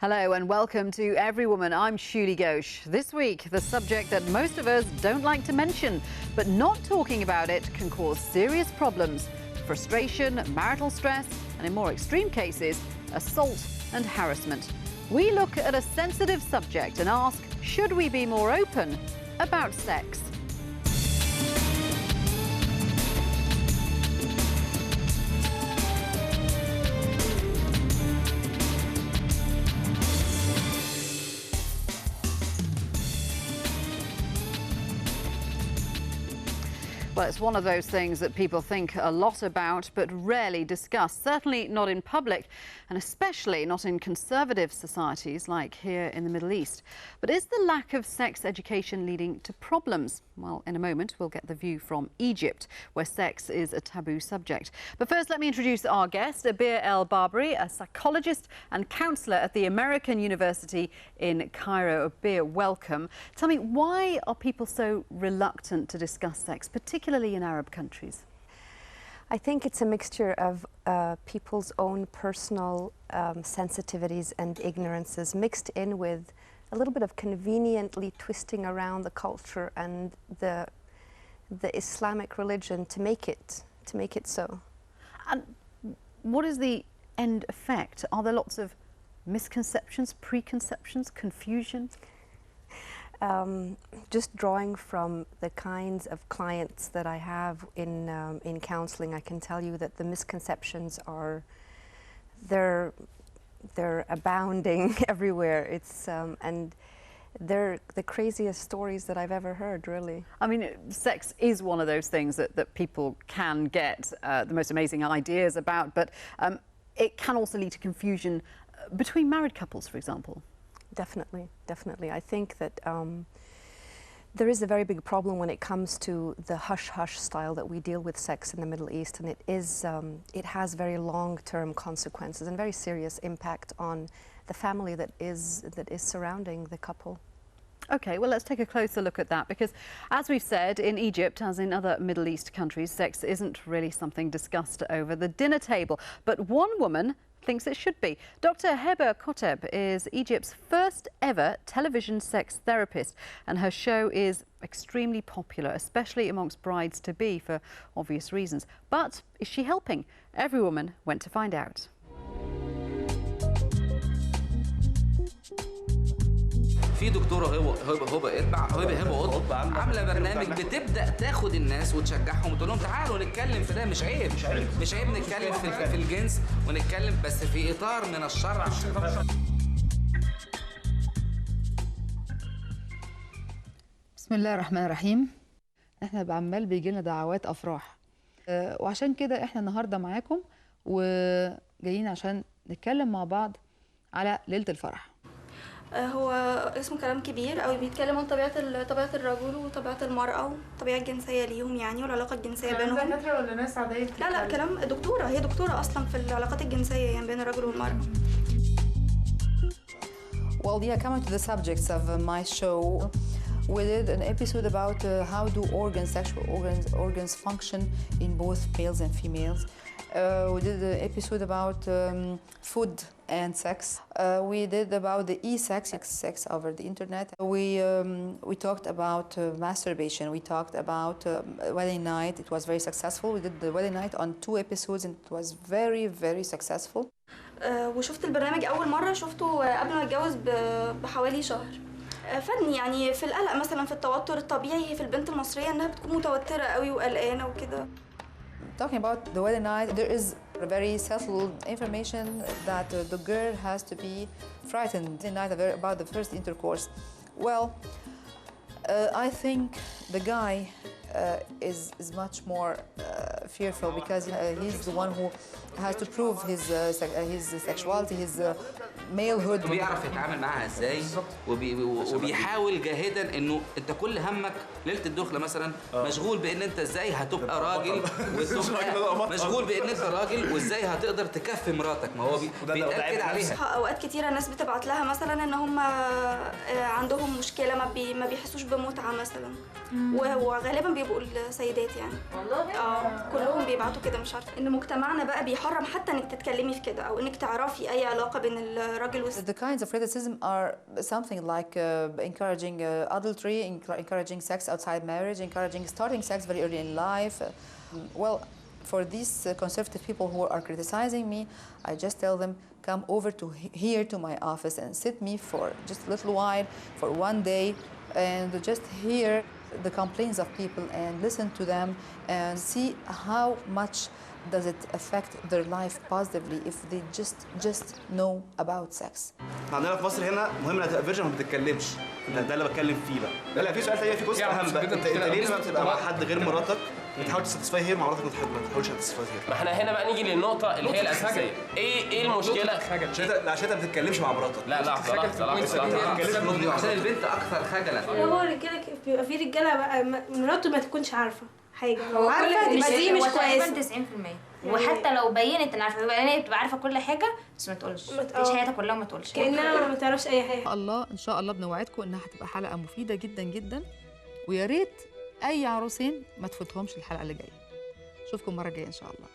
Hello and welcome to Everywoman. I'm Shuli Ghosh. This week, the subject that most of us don't like to mention, but not talking about it can cause serious problems: frustration, marital stress, and in more extreme cases, assault and harassment. We look at a sensitive subject and ask, should we be more open about sex? Well, it's one of those things that people think a lot about but rarely discuss, certainly not in public, and especially not in conservative societies like here in the Middle East. But is the lack of sex education leading to problems? Well, in a moment, we'll get the view from Egypt, where sex is a taboo subject. But first, let me introduce our guest, Abir El-Barbary, a psychologist and counsellor at the American University in Cairo. Abir, welcome. Tell me, why are people so reluctant to discuss sex, particularly in Arab countries? I think it's a mixture of people's own personal sensitivities and ignorances mixed in with a little bit of conveniently twisting around the culture and the Islamic religion to make it so. And what is the end effect? Are there lots of misconceptions, preconceptions, confusion? Just drawing from the kinds of clients that I have in counseling, I can tell you that the misconceptions are they're abounding everywhere. It's and they're the craziest stories that I've ever heard, really. I mean, sex is one of those things that people can get the most amazing ideas about, but it can also lead to confusion between married couples, for example. Definitely, definitely. I think that there is a very big problem when it comes to the hush-hush style that we deal with sex in the Middle East, and it has very long-term consequences and very serious impact on the family that is surrounding the couple. Okay, well, let's take a closer look at that, because as we've said, in Egypt, as in other Middle East countries, sex isn't really something discussed over the dinner table. But one woman thinks it should be. Dr. Heba Koteb is Egypt's first ever television sex therapist, and her show is extremely popular, especially amongst brides-to-be for obvious reasons. But is she helping? Everywoman went to find out. في دكتوره هبه قطب عامله برنامج بتبدا تاخد الناس وتشجعهم وتقول لهم تعالوا نتكلم في ده، مش عيب نتكلم في الجنس، ونتكلم بس في اطار من الشرع. بسم الله الرحمن الرحيم. احنا بعمال بيجي لنا دعوات افراح، وعشان كده احنا النهارده معاكم وجايين عشان نتكلم مع بعض على ليله الفرح. هو اسمه كلام كبير قوي، بيتكلم عن طبيعة الرجل وطبيعة المرأة والطبيعة الجنسية ليهم يعني، والعلاقة الجنسية بينهم. دكاترة ولا ناس عادية؟ لا كلام دكتورة، هي دكتورة أصلا في العلاقات الجنسية يعني بين الرجل والمرأة. Well, yeah, coming to the subjects of my show, we did an episode about how do sexual organs function in both males and females. We did an episode about food and sex. We did about the sex over the internet. We talked about masturbation. We talked about wedding night. It was very successful. We did the wedding night on 2 episodes and it was very, very successful. وشفت البرنامج أول مرة شفته قبل ما أتجوز بحوالي شهر. فادني يعني في القلق مثلا، في التوتر الطبيعي في البنت المصرية إنها بتكون متوترة قوي وقلقانة وكده. Talking about the wedding night, there is very subtle information that the girl has to be frightened the night about the first intercourse. Well, I think the guy is much more fearful because he's the one who has to prove his sexuality, his malehood. بيعرف يتعامل معاها ازاي وبيحاول جاهدا انه انت كل همك ليله الدخله مثلا مشغول بان انت ازاي هتبقى راجل، مشغول بان انت راجل وازاي هتقدر تكفي مراتك، ما هو بيتقال كده عليها. اوقات كتيره الناس بتبعت لها مثلا ان هم عندهم مشكله ما بيحسوش بمتعه مثلا، وغالبا بيبقوا السيدات يعني. والله كلهم بيبعتوا كده، مش عارفه ان مجتمعنا بقى بيحط محرم حتى انك تتكلمي في كده او انك تعرفي اي علاقه بين الراجل والست. The kinds of criticism are something like encouraging adultery, encouraging sex outside marriage, encouraging starting sex very early in life. Well, for these conservative people who are criticizing me, I just tell them, come over to here to my office and sit me for just a little while, for one day, and just hear the complaints of people and listen to them and see how much does it affect their life positively if they just know about sex. عندنا في مصر هنا مهم انها تبقى فيرجن ما بتتكلمش، ده اللي بتكلم فيه بقى. لا في سؤال تاني، في جزء اهم بقى، انت ليه لما بتبقى مع حد غير مراتك بتحاول تساتسفاي هير، مع مراتك ما تحاولش تساتسفاي هير؟ ما احنا هنا بقى نيجي للنقطه اللي هي الاساسيه. ايه المشكله؟ عشان انت ما بتتكلمش مع مراتك. لا لحظه عشان البنت اكثر خجلا. هو الرجاله بيبقى في رجاله بقى مراته ما تكونش عارفه حاجه، هو عارفه كل دي مش تقريبا كويسه 90%. وحتى لو بينت ان عارفه، هي بتبقى عارفه كل حاجه بس ما تقولش، تعيش حياتها كلها وما تقولش، كانها ما تعرفش اي حاجه. ان شاء الله بنوعدكم انها هتبقى حلقه مفيده جدا جدا، ويا ريت اي عروسين ما تفوتهمش الحلقه اللي جايه. اشوفكم المره الجايه ان شاء الله.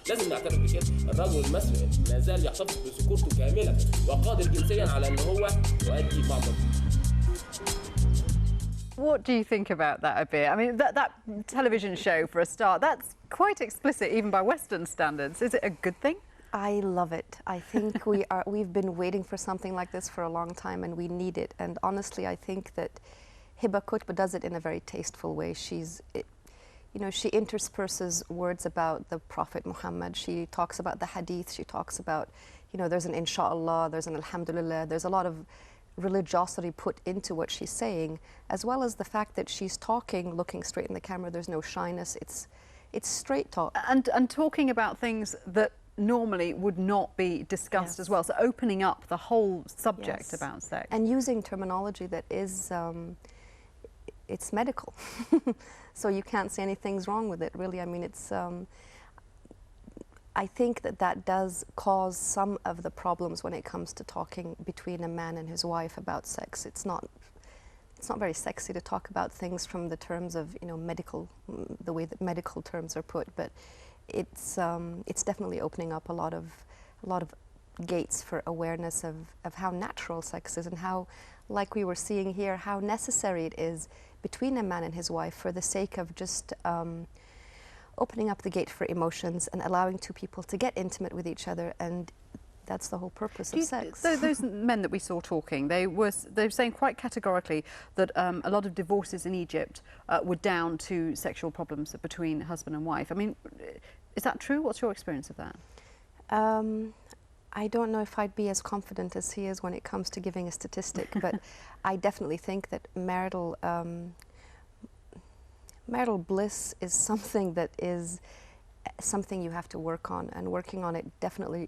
لازم نعترف بكده، الرجل المصري ما زال يحتفظ بذكورته كامله وقادر جنسيا على ان هو يؤدي بعض. What do you think about that, Abir? I mean, that television show, for a start, that's quite explicit even by Western standards. Is it a good thing? I love it. I think we've been waiting for something like this for a long time, and we need it. And honestly, I think that Hiba Kutba does it in a very tasteful way. She intersperses words about the Prophet Muhammad. She talks about the hadith. She talks about, there's an inshallah, there's an alhamdulillah. There's a lot of religiosity put into what she's saying, as well as the fact that she's talking, looking straight in the camera. There's no shyness. It's straight talk. And talking about things that normally would not be discussed as well. So opening up the whole subject about sex. And using terminology that is, it's medical. So you can't say anything's wrong with it, really. I mean, I think that does cause some of the problems when it comes to talking between a man and his wife about sex. It's not very sexy to talk about things from the terms of, medical, the way that medical terms are put, but it's definitely opening up a lot of gates for awareness of how natural sex is and how, like we were seeing here, how necessary it is between a man and his wife for the sake of just opening up the gate for emotions and allowing two people to get intimate with each other, and that's the whole purpose of sex. Those men that we saw talking, they were saying quite categorically that a lot of divorces in Egypt were down to sexual problems between husband and wife. I mean, is that true? What's your experience of that? I don't know if I'd be as confident as he is when it comes to giving a statistic, but I definitely think that marital bliss is something that is something you have to work on, and working on it definitely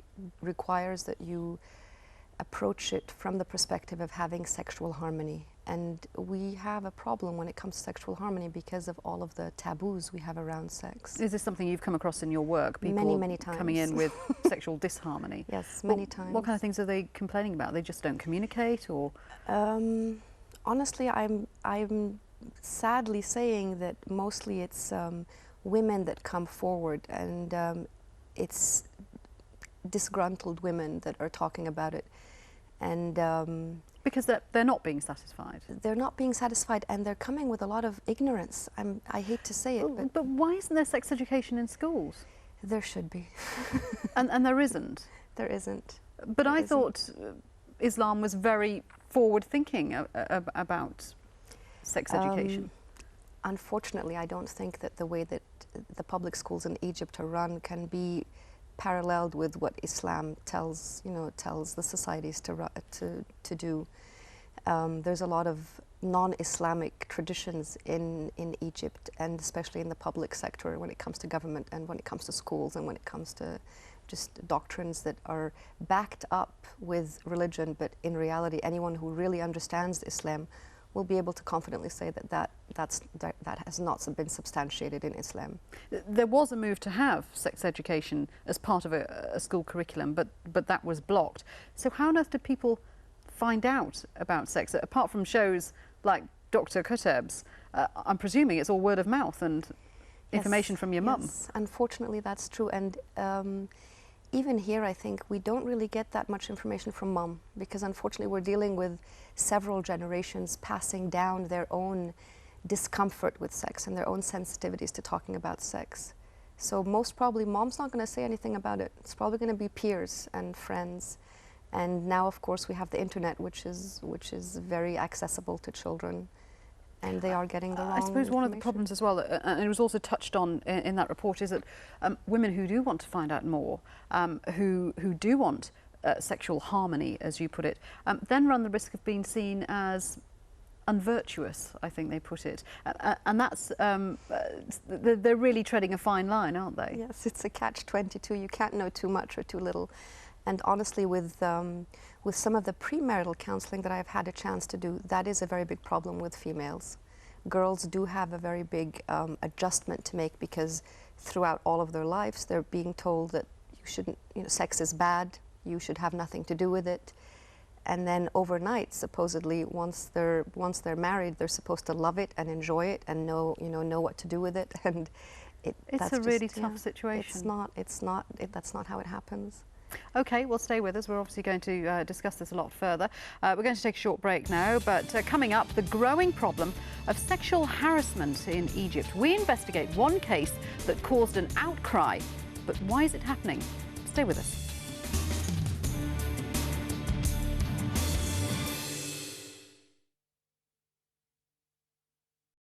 requires that you approach it from the perspective of having sexual harmony. And we have a problem when it comes to sexual harmony because of all of the taboos we have around sex. Is this something you've come across in your work? People many times. coming in with sexual disharmony? Yes, many times. What kind of things are they complaining about? They just don't communicate, or? Honestly, I'm sadly saying that mostly it's women that come forward, and it's disgruntled women that are talking about it, and because they're not being satisfied. They're not being satisfied, and they're coming with a lot of ignorance. I hate to say it, but why isn't there sex education in schools? There should be. and there isn't. There isn't. But I thought Islam was very forward-thinking about sex education. Unfortunately, I don't think that the way that the public schools in Egypt are run can be paralleled with what Islam tells the societies to do. There's a lot of non-Islamic traditions in Egypt, and especially in the public sector when it comes to government and when it comes to schools and when it comes to just doctrines that are backed up with religion, but in reality anyone who really understands Islam will be able to confidently say that has not been substantiated in Islam. There was a move to have sex education as part of a school curriculum, but that was blocked. So how on earth did people find out about sex, apart from shows like Dr. Kuteb's? I'm presuming it's all word of mouth and... information from your mum. Yes, unfortunately that's true. And even here, I think we don't really get that much information from mom, because unfortunately we're dealing with several generations passing down their own discomfort with sex and their own sensitivities to talking about sex. So most probably mom's not going to say anything about it. It's probably going to be peers and friends. And now, of course, we have the internet, which is very accessible to children, and they are getting the wrong I suppose one of the problems as well, and it was also touched on in that report, is that women who do want to find out more, who do want sexual harmony, as you put it, then run the risk of being seen as unvirtuous, I think they put it. And that's, they're really treading a fine line, aren't they? Yes, it's a catch-22. You can't know too much or too little. And honestly, with some of the premarital counseling that I've had a chance to do, that is a very big problem with females. Girls do have a very big adjustment to make, because throughout all of their lives, they're being told that you shouldn't, sex is bad, you should have nothing to do with it. And then overnight, supposedly, once they're married, they're supposed to love it and enjoy it and know what to do with it. And it's a really tough situation. That's not how it happens. Okay, well, stay with us. We're obviously going to discuss this a lot further. We're going to take a short break now, but coming up, the growing problem of sexual harassment in Egypt. We investigate one case that caused an outcry, but why is it happening? Stay with us.